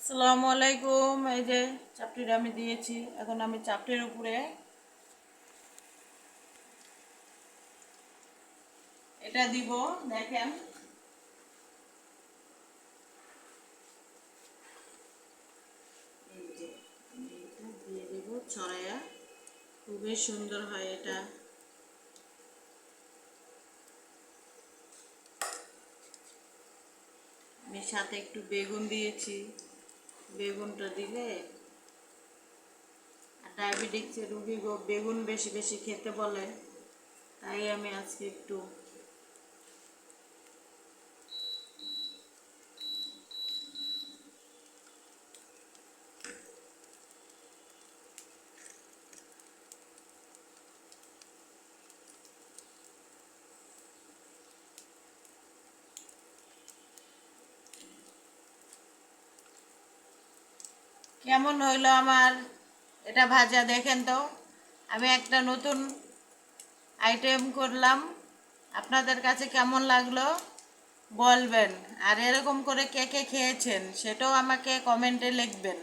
আসসালামু আলাইকুম। এই যে চাপটিটা আমি দিয়েছি, এখন আমি চাপটির উপরে এটা দিব। দেখেন, এই যে আমি এটা দিয়ে দিব ছড়াইয়া, খুবই সুন্দর হয় এটা। আমি সাথে একটু বেগুন দিয়েছি, বেগুনটা দিলে ডায়াবেটিক্সের রুগী বেগুন বেশি বেশি খেতে বলে, তাই আমি আজকে একটু কেমন হইলো আমার এটা ভাজা দেখেন তো। আমি একটা নতুন আইটেম করলাম, আপনাদের কাছে কেমন লাগলো বলবেন। আর এরকম করে কে কে খেয়েছেন সেটাও আমাকে কমেন্টে লিখবেন।